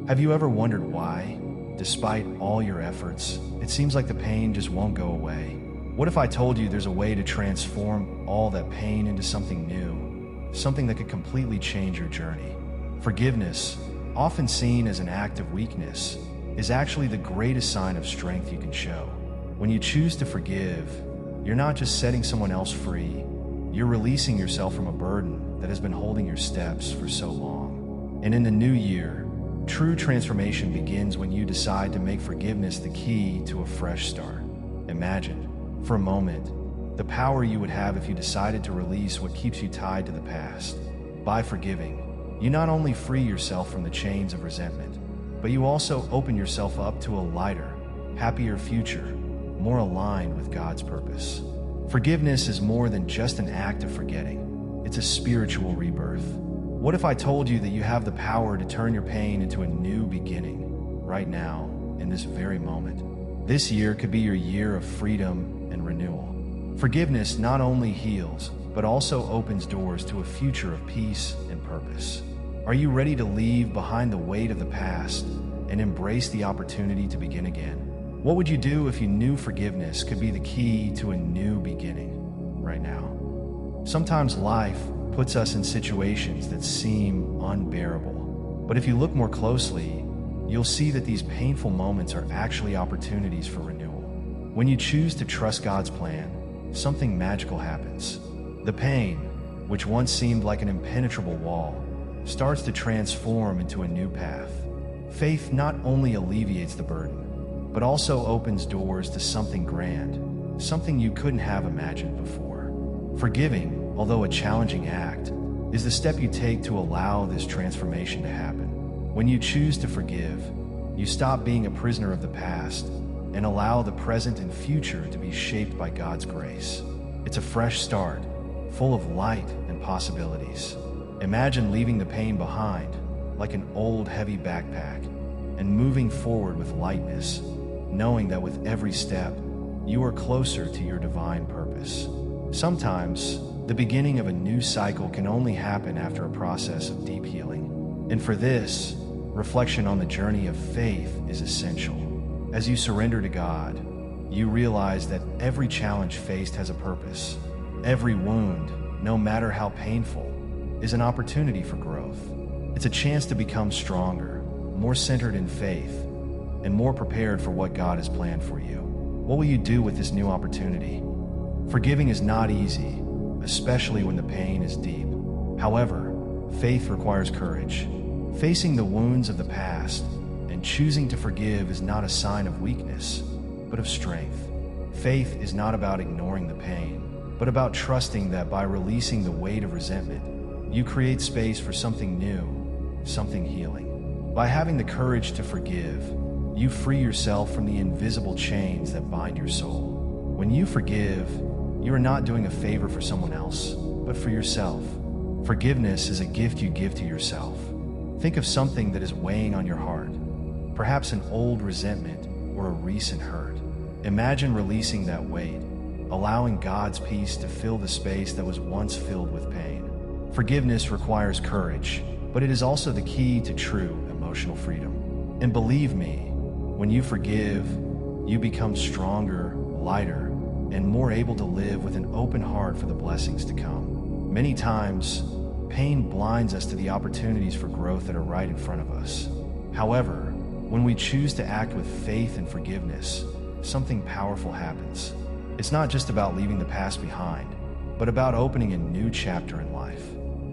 Have you ever wondered why, despite all your efforts, it seems like the pain just won't go away? What if I told you there's a way to transform all that pain into something new, something that could completely change your journey? Forgiveness, often seen as an act of weakness, is actually the greatest sign of strength you can show. When you choose to forgive, you're not just setting someone else free, you're releasing yourself from a burden that has been holding your steps for so long. And in the new year, true transformation begins when you decide to make forgiveness the key to a fresh start. Imagine, for a moment, the power you would have if you decided to release what keeps you tied to the past. By forgiving, you not only free yourself from the chains of resentment, but you also open yourself up to a lighter, happier future, more aligned with God's purpose. Forgiveness is more than just an act of forgetting. It's a spiritual rebirth. What if I told you that you have the power to turn your pain into a new beginning, right now, in this very moment? This year could be your year of freedom and renewal. Forgiveness not only heals, but also opens doors to a future of peace and purpose. Are you ready to leave behind the weight of the past and embrace the opportunity to begin again? What would you do if you knew forgiveness could be the key to a new beginning right now? Sometimes life puts us in situations that seem unbearable. But if you look more closely, you'll see that these painful moments are actually opportunities for renewal. When you choose to trust God's plan, something magical happens. The pain, which once seemed like an impenetrable wall, starts to transform into a new path. Faith not only alleviates the burden, but also opens doors to something grand, something you couldn't have imagined before. Forgiving, although a challenging act, is the step you take to allow this transformation to happen. When you choose to forgive, you stop being a prisoner of the past and allow the present and future to be shaped by God's grace. It's a fresh start, full of light and possibilities. Imagine leaving the pain behind, like an old heavy backpack, and moving forward with lightness, knowing that with every step, you are closer to your divine purpose. Sometimes, the beginning of a new cycle can only happen after a process of deep healing. And for this, reflection on the journey of faith is essential. As you surrender to God, you realize that every challenge faced has a purpose. Every wound, no matter how painful, is an opportunity for growth. It's a chance to become stronger, more centered in faith, and more prepared for what God has planned for you. What will you do with this new opportunity? Forgiving is not easy, especially when the pain is deep. However, faith requires courage. Facing the wounds of the past and choosing to forgive is not a sign of weakness, but of strength. Faith is not about ignoring the pain, but about trusting that by releasing the weight of resentment, you create space for something new, something healing. By having the courage to forgive, you free yourself from the invisible chains that bind your soul. When you forgive, you are not doing a favor for someone else, but for yourself. Forgiveness is a gift you give to yourself. Think of something that is weighing on your heart, perhaps an old resentment or a recent hurt. Imagine releasing that weight, allowing God's peace to fill the space that was once filled with pain. Forgiveness requires courage, but it is also the key to true emotional freedom. And believe me, when you forgive, you become stronger, lighter, and more able to live with an open heart for the blessings to come. Many times, pain blinds us to the opportunities for growth that are right in front of us. However, when we choose to act with faith and forgiveness, something powerful happens. It's not just about leaving the past behind, but about opening a new chapter in life.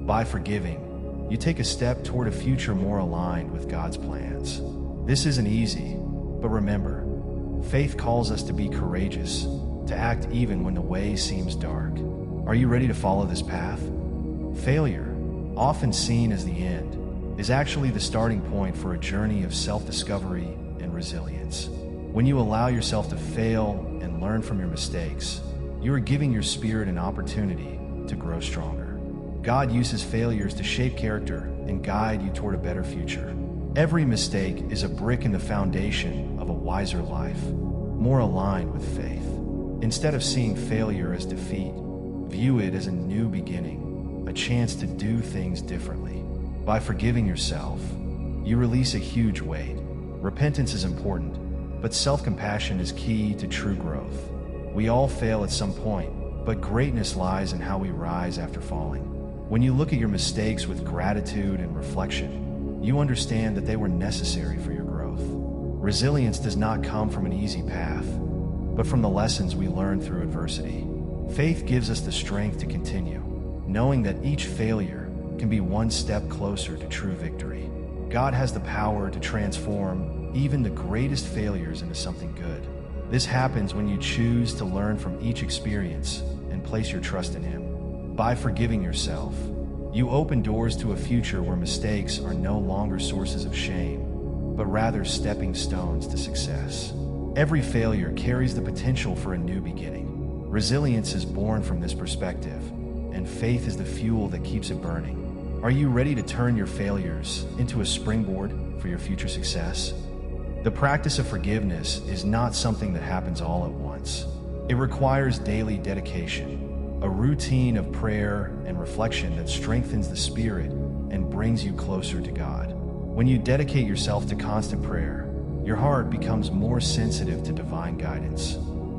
By forgiving, you take a step toward a future more aligned with God's plans. This isn't easy, but remember, faith calls us to be courageous, to act even when the way seems dark. Are you ready to follow this path? Failure, often seen as the end, is actually the starting point for a journey of self-discovery and resilience. When you allow yourself to fail and learn from your mistakes, you are giving your spirit an opportunity to grow stronger. God uses failures to shape character and guide you toward a better future. Every mistake is a brick in the foundation of a wiser life, more aligned with faith. Instead of seeing failure as defeat, view it as a new beginning, a chance to do things differently. By forgiving yourself, you release a huge weight. Repentance is important, but self-compassion is key to true growth. We all fail at some point, but greatness lies in how we rise after falling. When you look at your mistakes with gratitude and reflection, you understand that they were necessary for your growth. Resilience does not come from an easy path, but from the lessons we learn through adversity. Faith gives us the strength to continue, knowing that each failure can be one step closer to true victory. God has the power to transform even the greatest failures into something good. This happens when you choose to learn from each experience and place your trust in Him. By forgiving yourself, you open doors to a future where mistakes are no longer sources of shame, but rather stepping stones to success. Every failure carries the potential for a new beginning. Resilience is born from this perspective, and faith is the fuel that keeps it burning. Are you ready to turn your failures into a springboard for your future success? The practice of forgiveness is not something that happens all at once. It requires daily dedication, a routine of prayer and reflection that strengthens the spirit and brings you closer to God. When you dedicate yourself to constant prayer, your heart becomes more sensitive to divine guidance.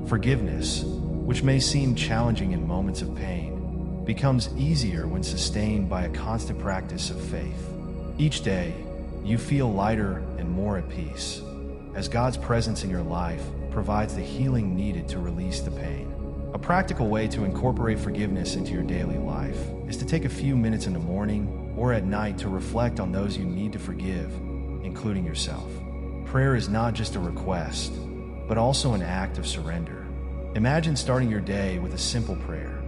Forgiveness, which may seem challenging in moments of pain, becomes easier when sustained by a constant practice of faith. Each day, you feel lighter and more at peace, as God's presence in your life provides the healing needed to release the pain. A practical way to incorporate forgiveness into your daily life is to take a few minutes in the morning or at night to reflect on those you need to forgive, including yourself. Prayer is not just a request, but also an act of surrender. Imagine starting your day with a simple prayer,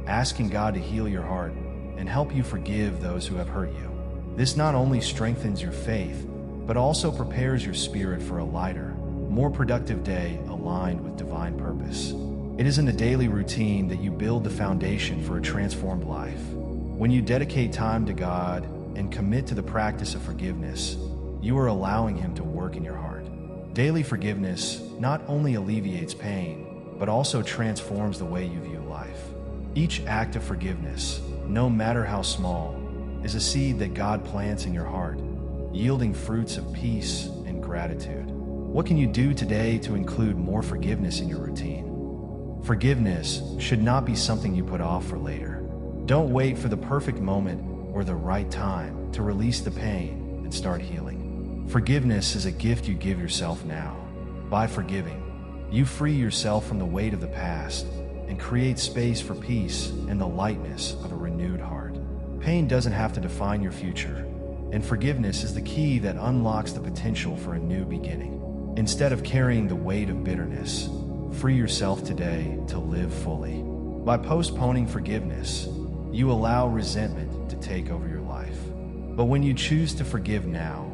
asking God to heal your heart and help you forgive those who have hurt you. This not only strengthens your faith, but also prepares your spirit for a lighter, more productive day aligned with divine purpose. It is in the daily routine that you build the foundation for a transformed life. When you dedicate time to God and commit to the practice of forgiveness, you are allowing Him to work in your heart. Daily forgiveness not only alleviates pain, but also transforms the way you view life. Each act of forgiveness, no matter how small, is a seed that God plants in your heart, yielding fruits of peace and gratitude. What can you do today to include more forgiveness in your routine? Forgiveness should not be something you put off for later. Don't wait for the perfect moment or the right time to release the pain and start healing. Forgiveness is a gift you give yourself now. By forgiving, you free yourself from the weight of the past and create space for peace and the lightness of a renewed heart. Pain doesn't have to define your future, and forgiveness is the key that unlocks the potential for a new beginning. Instead of carrying the weight of bitterness, free yourself today to live fully. By postponing forgiveness, you allow resentment to take over your life. But when you choose to forgive now,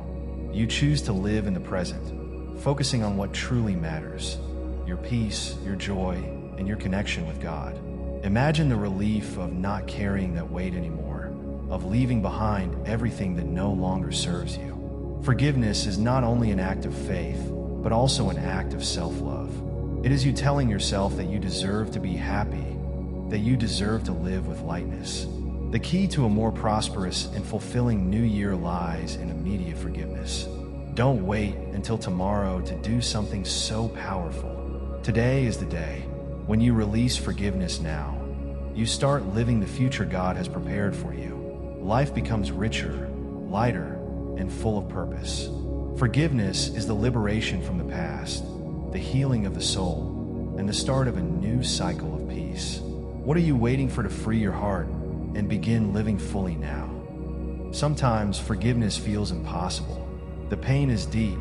you choose to live in the present, focusing on what truly matters: your peace, your joy, and your connection with God. Imagine the relief of not carrying that weight anymore, of leaving behind everything that no longer serves you. Forgiveness is not only an act of faith, but also an act of self-love. It is you telling yourself that you deserve to be happy, that you deserve to live with lightness. The key to a more prosperous and fulfilling new year lies in immediate forgiveness. Don't wait until tomorrow to do something so powerful. Today is the day. When you release forgiveness now, you start living the future God has prepared for you. Life becomes richer, lighter, and full of purpose. Forgiveness is the liberation from the past, the healing of the soul, and the start of a new cycle of peace. What are you waiting for to free your heart and begin living fully now? Sometimes forgiveness feels impossible. The pain is deep,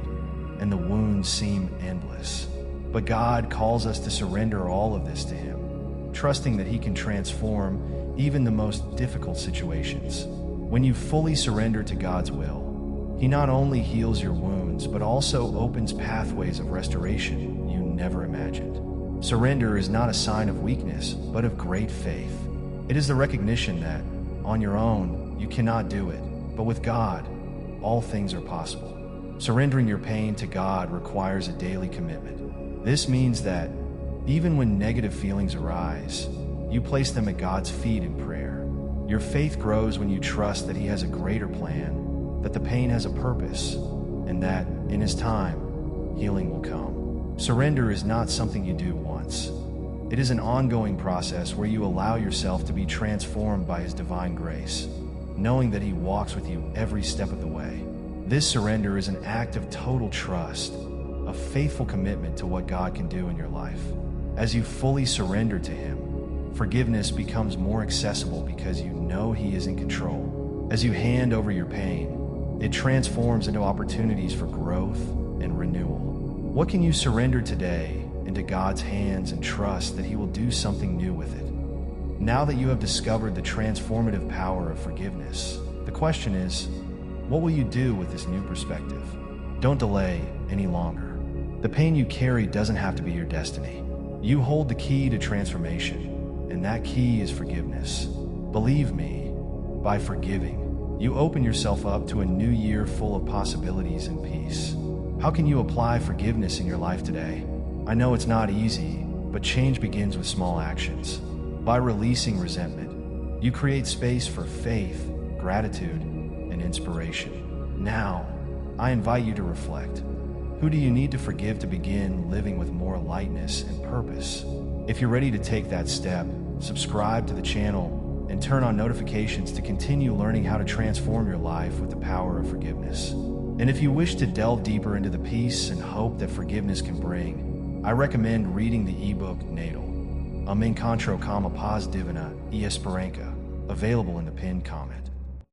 and the wounds seem endless. But God calls us to surrender all of this to Him, trusting that He can transform even the most difficult situations. When you fully surrender to God's will, He not only heals your wounds, but also opens pathways of restoration you never imagined. Surrender is not a sign of weakness, but of great faith. It is the recognition that, on your own, you cannot do it, but with God, all things are possible. Surrendering your pain to God requires a daily commitment. This means that, even when negative feelings arise, you place them at God's feet in prayer. Your faith grows when you trust that He has a greater plan that the pain has a purpose, and that, in His time, healing will come. Surrender is not something you do once. It is an ongoing process where you allow yourself to be transformed by His divine grace, knowing that He walks with you every step of the way. This surrender is an act of total trust, a faithful commitment to what God can do in your life. As you fully surrender to Him, forgiveness becomes more accessible because you know He is in control. As you hand over your pain, it transforms into opportunities for growth and renewal. What can you surrender today into God's hands and trust that He will do something new with it? Now that you have discovered the transformative power of forgiveness, the question is, what will you do with this new perspective? Don't delay any longer. The pain you carry doesn't have to be your destiny. You hold the key to transformation, and that key is forgiveness. Believe me, by forgiving, you open yourself up to a new year full of possibilities and peace. How can you apply forgiveness in your life today? I know it's not easy, but change begins with small actions. By releasing resentment, you create space for faith, gratitude, and inspiration. Now, I invite you to reflect. Who do you need to forgive to begin living with more lightness and purpose? If you're ready to take that step, subscribe to the channel and turn on notifications to continue learning how to transform your life with the power of forgiveness. And if you wish to delve deeper into the peace and hope that forgiveness can bring, I recommend reading the ebook Natal, a m'incontro com a paz divina e esperança, available in the pinned comment.